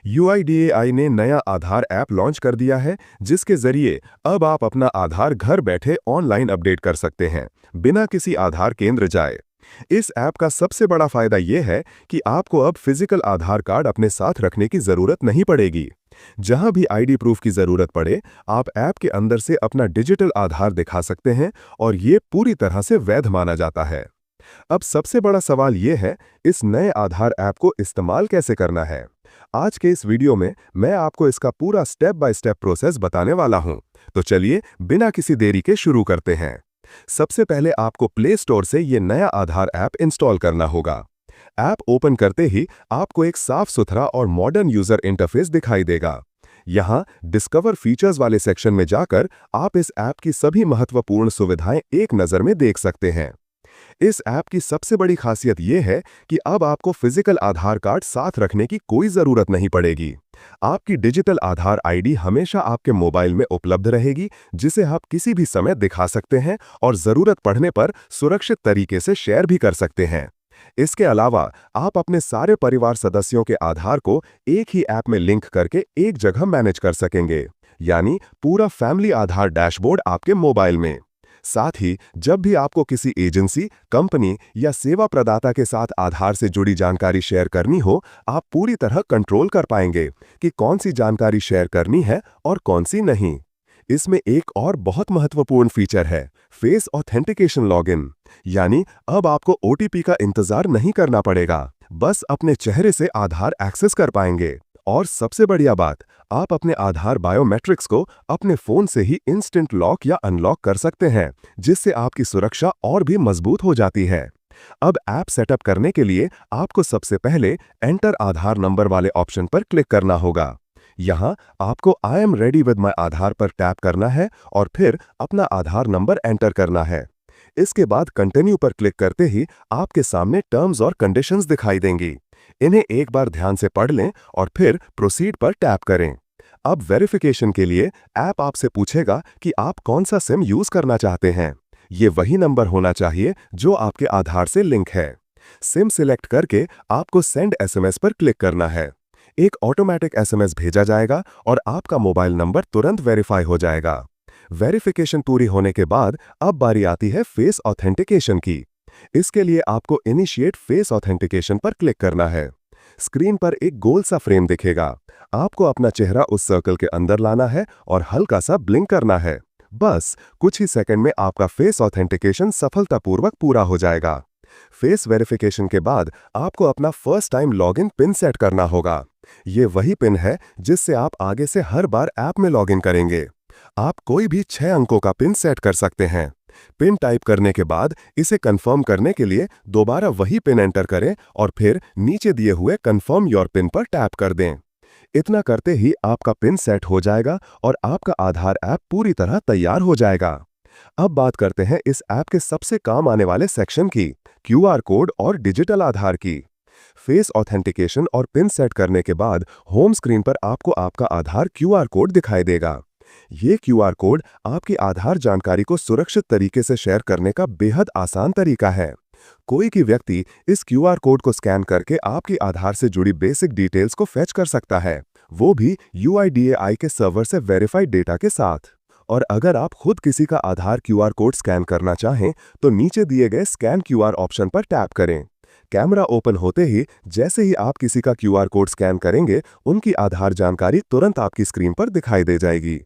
UIDAI ने नया आधार app launch कर दिया है, जिसके जरिए अब आप अपना आधार घर बैठे ऑनलाइन अपडेट कर सकते हैं, बिना किसी आधार केंद्र जाए। इस ऐप का सबसे बड़ा फायदा यह है कि आपको अब फिजिकल आधार कार्ड अपने साथ रखने की जरूरत नहीं पड़ेगी। जहां भी आईडी प्रूफ की जरूरत पड़े, आप ऐप के अंदर से अपना डिजिटल आधार दिखा सकते हैं और ये पूरी तरह से वैध माना जाता है। अब सबसे बड़ा सवाल यह है, इस नए आधार ऐप को इस्तेमाल कैसे करना है। आज के इस वीडियो में मैं आपको इसका पूरा स्टेप बाय स्टेप प्रोसेस बताने वाला हूं। तो चलिए बिना किसी देरी के शुरू करते हैं। सबसे पहले आपको प्ले स्टोर से ये नया आधार ऐप इंस्टॉल करना होगा। ऐप ओपन करते ही आपको एक साफ सुथरा और मॉडर्न यूजर इंटरफेस दिखाई देगा। यहां डिस्कवर फीचर्स वाले सेक्शन में जाकर आप इस ऐप की सभी महत्वपूर्ण सुविधाएं एक नज़र में देख सकते हैं। इस ऐप की सबसे बड़ी खासियत यह है कि अब आपको फिजिकल आधार कार्ड साथ रखने की कोई जरूरत नहीं पड़ेगी। आपकी डिजिटल आधार आईडी हमेशा आपके मोबाइल में उपलब्ध रहेगी, जिसे आप किसी भी समय दिखा सकते हैं और जरूरत पड़ने पर सुरक्षित तरीके से शेयर भी कर सकते हैं। इसके अलावा आप अपने सारे परिवार सदस्यों के आधार को एक ही ऐप में लिंक करके एक जगह मैनेज कर सकेंगे, यानी पूरा फैमिली आधार डैशबोर्ड आपके मोबाइल में। साथ ही जब भी आपको किसी एजेंसी, कंपनी या सेवा प्रदाता के साथ आधार से जुड़ी जानकारी शेयर करनी हो, आप पूरी तरह कंट्रोल कर पाएंगे कि कौन सी जानकारी शेयर करनी है और कौन सी नहीं। इसमें एक और बहुत महत्वपूर्ण फीचर है, फेस ऑथेंटिकेशन लॉगिन, यानी अब आपको ओटीपी का इंतजार नहीं करना पड़ेगा, बस अपने चेहरे से आधार एक्सेस कर पाएंगे। और सबसे बढ़िया बात, आप अपने आधार बायोमेट्रिक्स को अपने फोन से ही इंस्टेंट लॉक या अनलॉक कर सकते हैं, जिससे आपकी सुरक्षा और भी मजबूत हो जाती है। अब ऐप सेटअप करने के लिए आपको सबसे पहले एंटर आधार नंबर वाले ऑप्शन पर क्लिक करना होगा। यहां आपको I am ready with my Aadhaar पर टैप करना है और फिर अपना आधार नंबर एंटर करना है। इसके बाद कंटिन्यू पर क्लिक करते ही आपके सामने टर्म्स और कंडीशंस दिखाई देंगी। इन्हें एक बार ध्यान से पढ़ लें और फिर प्रोसीड पर टैप करें। अब वेरिफिकेशन के लिए ऐप आपसे पूछेगा कि आप कौन सा सिम यूज करना चाहते हैं। ये वही नंबर होना चाहिए जो आपके आधार से लिंक है। सिम सिलेक्ट करके आपको सेंड एसएमएस पर क्लिक करना है। एक ऑटोमेटिक एसएमएस भेजा जाएगा और आपका मोबाइल नंबर तुरंत वेरीफाई हो जाएगा। वेरिफिकेशन पूरी होने के बाद अब बारी आती है फेस ऑथेंटिकेशन की। इसके लिए आपको इनिशिएट फेस ऑथेंटिकेशन पर क्लिक करना है। स्क्रीन पर एक गोल सा फ्रेम दिखेगा। आपको अपना चेहरा उस सर्कल के अंदर लाना है और हल्का सा ब्लिंक करना है। बस कुछ ही सेकंड में आपका फेस ऑथेंटिकेशन सफलतापूर्वक पूरा हो जाएगा। फेस वेरिफिकेशन के बाद आपको अपना first time login pin set करना होगा। ये वही पिन है जिससे आप आगे से हर बार ऐप में लॉगिन करेंगे। आप कोई भी 6 अंकों का पिन सेट कर सकते हैं। पिन टाइप करने के बाद इसे कंफर्म करने के लिए दोबारा वही पिन एंटर करें और फिर नीचे दिए हुए कंफर्म योर पिन पर टैप कर दें। इतना करते ही आपका पिन सेट हो जाएगा और आपका आधार ऐप पूरी तरह तैयार हो जाएगा। अब बात करते हैं इस ऐप के सबसे काम आने वाले सेक्शन की, क्यूआर कोड और डिजिटल आधार की। फेस ऑथेंटिकेशन और पिन सेट करने के बाद होम स्क्रीन पर आपको आपका आधार क्यूआर कोड दिखाई देगा। ये क्यूआर कोड आपकी आधार जानकारी को सुरक्षित तरीके से शेयर करने का बेहद आसान तरीका है। कोई भी व्यक्ति इस क्यूआर कोड को स्कैन करके आपकी आधार से जुड़ी बेसिक डिटेल्स को फेच कर सकता है, वो भी यूआईडीएआई के सर्वर से वेरीफाइड डेटा के साथ। और अगर आप खुद किसी का आधार क्यूआर कोड स्कैन करना चाहें तो नीचे दिए गए स्कैन क्यूआर ऑप्शन पर टैप करें। कैमरा ओपन होते ही जैसे ही आप किसी का क्यूआर कोड स्कैन करेंगे, उनकी आधार जानकारी तुरंत आपकी स्क्रीन पर दिखाई दे जाएगी।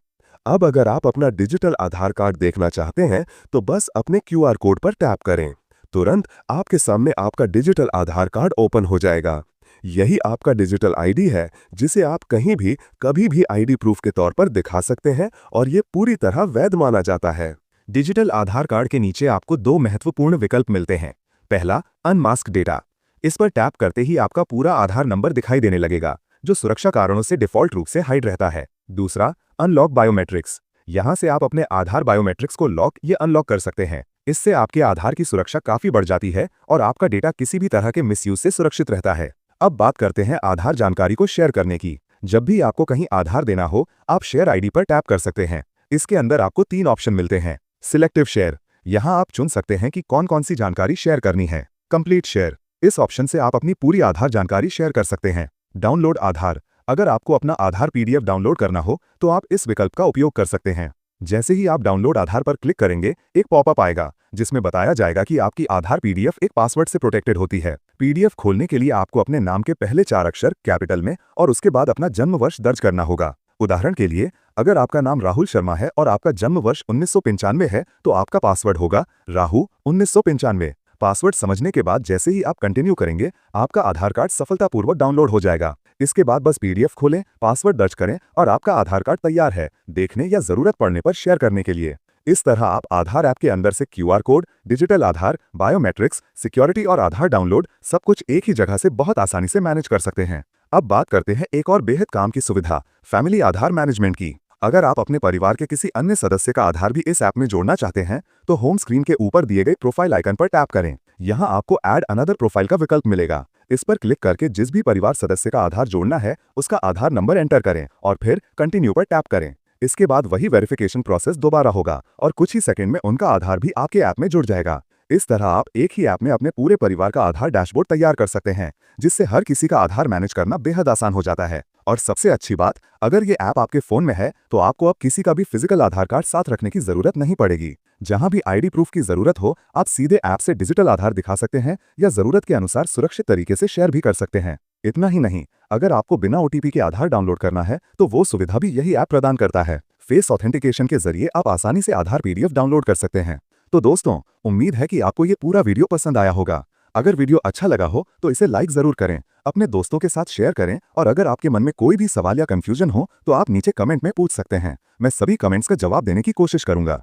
अब अगर आप अपना डिजिटल आधार कार्ड देखना चाहते हैं तो बस अपने क्यूआर कोड पर टैप करें। तुरंत आपके सामने आपका डिजिटल आधार कार्ड ओपन हो जाएगा। यही आपका डिजिटल आईडी है, जिसे आप कहीं भी कभी भी आईडी प्रूफ के तौर पर दिखा सकते हैं और ये पूरी तरह वैध माना जाता है। डिजिटल आधार कार्ड के नीचे आपको 2 महत्वपूर्ण विकल्प मिलते हैं। पहला, अनमास्क डेटा। इस पर टैप करते ही आपका पूरा आधार नंबर दिखाई देने लगेगा, जो सुरक्षा कारणों से डिफॉल्ट रूप से हाइड रहता है। दूसरा, अनलॉक बायोमेट्रिक्स। यहां से आप अपने आधार बायोमेट्रिक्स को लॉक या अनलॉक कर सकते हैं। इससे आपके आधार की सुरक्षा काफी बढ़ जाती है और आपका डेटा किसी भी तरह के मिसयूज से सुरक्षित रहता है। अब बात करते हैं आधार जानकारी को शेयर करने की। जब भी आपको कहीं आधार देना हो, आप शेयर आईडी पर टैप कर सकते हैं। इसके अंदर आपको 3 ऑप्शन मिलते हैं। सिलेक्टिव शेयर, यहां आप चुन सकते हैं कि कौन कौन सी जानकारी शेयर करनी है। कंप्लीट शेयर, इस ऑप्शन से आप अपनी पूरी आधार जानकारी शेयर कर सकते हैं। डाउनलोड आधार, अगर आपको अपना आधार पीडीएफ डाउनलोड करना हो तो आप इस विकल्प का उपयोग कर सकते हैं। जैसे ही आप डाउनलोड आधार पर क्लिक करेंगे, एक पॉपअप आएगा जिसमें बताया जाएगा कि आपकी आधार पीडीएफ एक पासवर्ड से प्रोटेक्टेड होती है। पीडीएफ खोलने के लिए आपको अपने नाम के पहले 4 अक्षर कैपिटल में और उसके बाद अपना जन्म वर्ष दर्ज करना होगा। उदाहरण के लिए, अगर आपका नाम राहुल शर्मा है और आपका जन्म वर्ष 1995 है, तो आपका पासवर्ड होगा राहु 1995। पासवर्ड समझने के बाद जैसे ही आप कंटिन्यू करेंगे, आपका आधार कार्ड सफलतापूर्वक डाउनलोड हो जाएगा। इसके बाद बस पीडीएफ खोलें, पासवर्ड दर्ज करें और आपका आधार कार्ड तैयार है देखने या जरूरत पड़ने पर शेयर करने के लिए। इस तरह आप आधार ऐप के अंदर से क्यूआर कोड, डिजिटल आधार, बायोमेट्रिक्स, सिक्योरिटी और आधार डाउनलोड सब कुछ एक ही जगह से बहुत आसानी से मैनेज कर सकते हैं। अब बात करते हैं एक और बेहद काम की सुविधा, फैमिली आधार मैनेजमेंट की। अगर आप अपने परिवार के किसी अन्य सदस्य का आधार भी इस ऐप में जोड़ना चाहते हैं, तो होम स्क्रीन के ऊपर दिए गए प्रोफाइल आइकन पर टैप करें। यहाँ आपको ऐड अनदर प्रोफाइल का विकल्प मिलेगा। इस पर क्लिक करके जिस भी परिवार सदस्य का आधार जोड़ना है, उसका आधार नंबर एंटर करें और फिर कंटिन्यू पर टैप करें। इसके बाद वही वेरिफिकेशन प्रोसेस दोबारा होगा और कुछ ही सेकंड में उनका आधार भी आपके ऐप में जुड़ जाएगा। इस तरह आप एक ही ऐप में अपने पूरे परिवार का आधार डैशबोर्ड तैयार कर सकते हैं, जिससे हर किसी का आधार मैनेज करना बेहद आसान हो जाता है। और सबसे अच्छी बात, अगर ये ऐप आपके फोन में है तो आपको अब किसी का भी फिजिकल आधार कार्ड साथ रखने की जरूरत नहीं पड़ेगी। जहां भी आईडी प्रूफ की जरूरत हो, आप सीधे ऐप से डिजिटल आधार दिखा सकते हैं या जरूरत के अनुसार सुरक्षित तरीके से शेयर भी कर सकते हैं। इतना ही नहीं, अगर आपको बिना ओटीपी के आधार डाउनलोड करना है तो वो सुविधा भी यही ऐप प्रदान करता है। फेस ऑथेंटिकेशन के जरिए आप आसानी से आधार पीडीएफ डाउनलोड कर सकते हैं। तो दोस्तों, उम्मीद है कि आपको ये पूरा वीडियो पसंद आया होगा। अगर वीडियो अच्छा लगा हो तो इसे लाइक जरूर करें, अपने दोस्तों के साथ शेयर करें और अगर आपके मन में कोई भी सवाल या कंफ्यूजन हो तो आप नीचे कमेंट में पूछ सकते हैं। मैं सभी कमेंट्स का जवाब देने की कोशिश करूंगा।